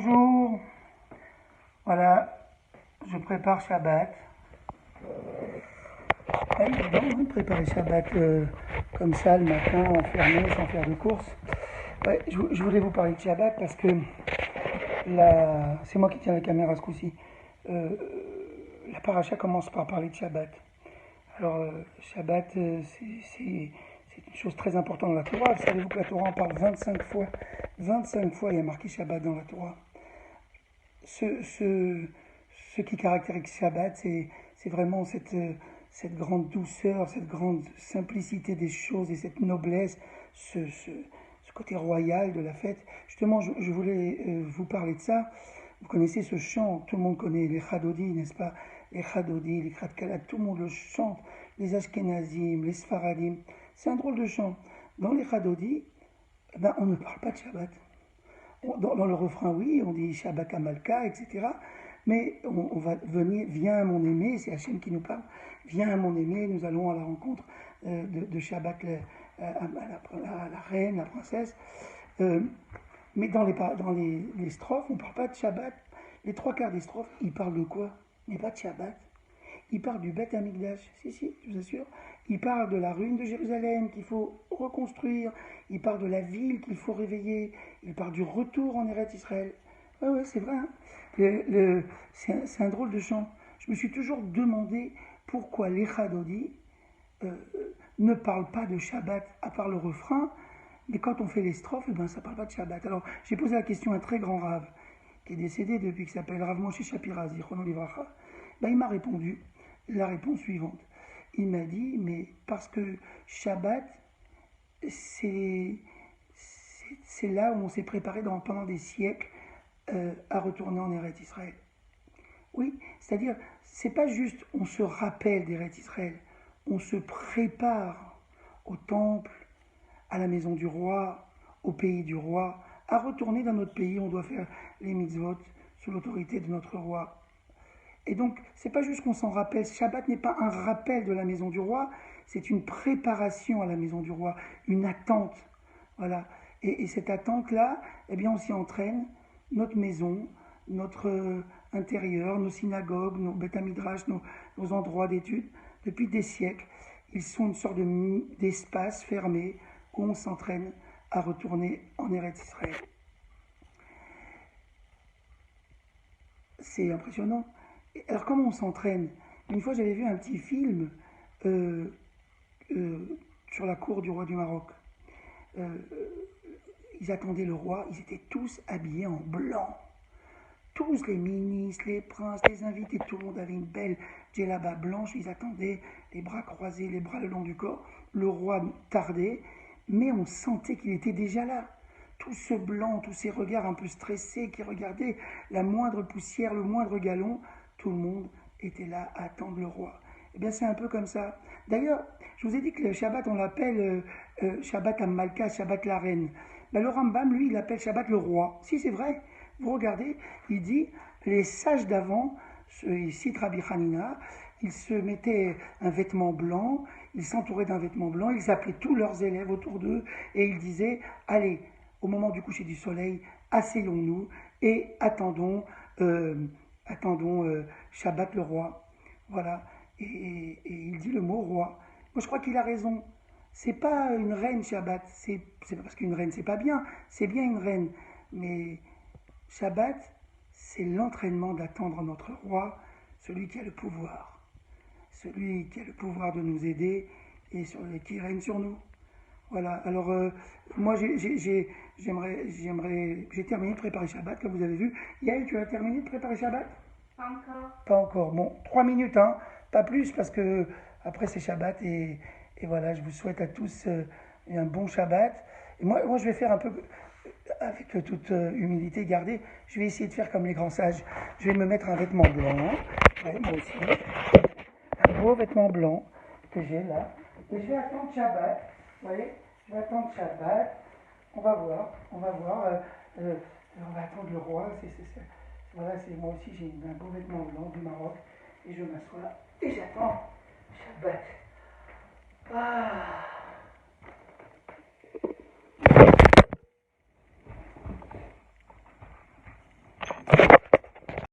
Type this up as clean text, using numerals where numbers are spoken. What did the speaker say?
Bonjour, voilà, je prépare Shabbat. Ouais, évidemment, de préparer Shabbat comme ça le matin, enfermé, sans faire de course. Ouais, je voulais vous parler de Shabbat parce que c'est moi qui tiens la caméra ce coup-ci. Euh, la paracha commence par parler de Shabbat. Alors, Shabbat, c'est une chose très importante dans la Torah. Savez-vous que la Torah en parle 25 fois? 25 fois, il y a marqué Shabbat dans la Torah. Ce qui caractérise Shabbat, c'est vraiment cette grande douceur, cette grande simplicité des choses et cette noblesse, ce côté royal de la fête. Justement, je voulais vous parler de ça. Vous connaissez ce chant, tout le monde connaît les Chadodi, n'est-ce pas? Les Chadodi, les Khatkala, tout le monde le chante. Les Ashkenazim, les Sfaradim. C'est un drôle de chant. Dans les Chadodi, on ne parle pas de Shabbat. Dans le refrain, oui, on dit Shabbat Amalka, etc. Mais on va venir, viens mon aimé, c'est Hachem qui nous parle, viens mon aimé, nous allons à la rencontre de Shabbat à la reine, la princesse. Mais dans les strophes, on ne parle pas de Shabbat. Les trois quarts des strophes, ils parlent de quoi? Mais pas de Shabbat. Ils parlent du Beth Amikdash, si, je vous assure. Ils parlent de la ruine de Jérusalem qu'il faut reconstruire. Ils parlent de la ville qu'il faut réveiller. Ils parlent du retour en Eretz Israël. Ouais, c'est vrai. Hein. C'est un drôle de chant. Je me suis toujours demandé pourquoi les Chadodi ne parlent pas de Shabbat, à part le refrain. Mais quand on fait les strophes, ça ne parle pas de Shabbat. Alors, j'ai posé la question à un très grand rave, qui est décédé depuis, qui s'appelle Rav Moshe Shapira, Zichrono Livracha. Il m'a répondu la réponse suivante. Il m'a dit, mais parce que Shabbat, c'est là où on s'est préparé pendant des siècles à retourner en Eretz Israël. Oui, c'est-à-dire, c'est pas juste on se rappelle d'Eretz Israël, on se prépare au temple, à la maison du roi, au pays du roi, à retourner dans notre pays, on doit faire les mitzvot sous l'autorité de notre roi. Et donc, c'est pas juste qu'on s'en rappelle. Shabbat n'est pas un rappel de la maison du roi, c'est une préparation à la maison du roi, une attente. Voilà. Et cette attente-là, on s'y entraîne. Notre maison, notre intérieur, nos synagogues, nos Beth Midrash, nos endroits d'études, depuis des siècles, ils sont une sorte d'espace fermé où on s'entraîne à retourner en Eretz Israël. C'est impressionnant. Alors comment on s'entraîne? Une fois j'avais vu un petit film sur la cour du roi du Maroc. Ils attendaient le roi, ils étaient tous habillés en blanc. Tous les ministres, les princes, les invités, tout le monde avait une belle djellaba blanche. Ils attendaient, les bras croisés, les bras le long du corps. Le roi tardait, mais on sentait qu'il était déjà là. Tout ce blanc, tous ces regards un peu stressés qui regardaient la moindre poussière, le moindre galon, tout le monde était là à attendre le roi. C'est un peu comme ça. D'ailleurs, je vous ai dit que le Shabbat, on l'appelle Shabbat Amalka, Shabbat la reine. Le Rambam, lui, il l'appelle Shabbat le roi. Si, c'est vrai. Vous regardez, il dit, les sages d'avant, il cite Rabbi Hanina, ils se mettaient un vêtement blanc, ils s'entouraient d'un vêtement blanc, ils appelaient tous leurs élèves autour d'eux et ils disaient, allez, au moment du coucher du soleil, asseyons-nous et attendons Shabbat le roi. Voilà. Et il dit le mot roi. Moi, je crois qu'il a raison. C'est pas une reine Shabbat. C'est pas parce qu'une reine, c'est pas bien. C'est bien une reine. Mais Shabbat, c'est l'entraînement d'attendre notre roi, celui qui a le pouvoir. Celui qui a le pouvoir de nous aider et qui règne sur nous. Voilà. Alors, moi, j'ai terminé de préparer Shabbat, comme vous avez vu. Yael, tu as terminé de préparer Shabbat? Pas encore. Pas encore. Bon, 3 minutes, hein. Pas plus, parce que après c'est Shabbat. Et voilà, je vous souhaite à tous un bon Shabbat. Et moi, je vais faire un peu, avec toute humilité gardée, je vais essayer de faire comme les grands sages. Je vais me mettre un vêtement blanc. Ouais, moi aussi. Un beau vêtement blanc que j'ai là. Et je vais attendre Shabbat. Vous voyez, je vais attendre Shabbat. On va voir. On va attendre le roi. Voilà, moi aussi j'ai un beau vêtement blanc du Maroc. Et je m'assois et j'attends Shabbat. Ah.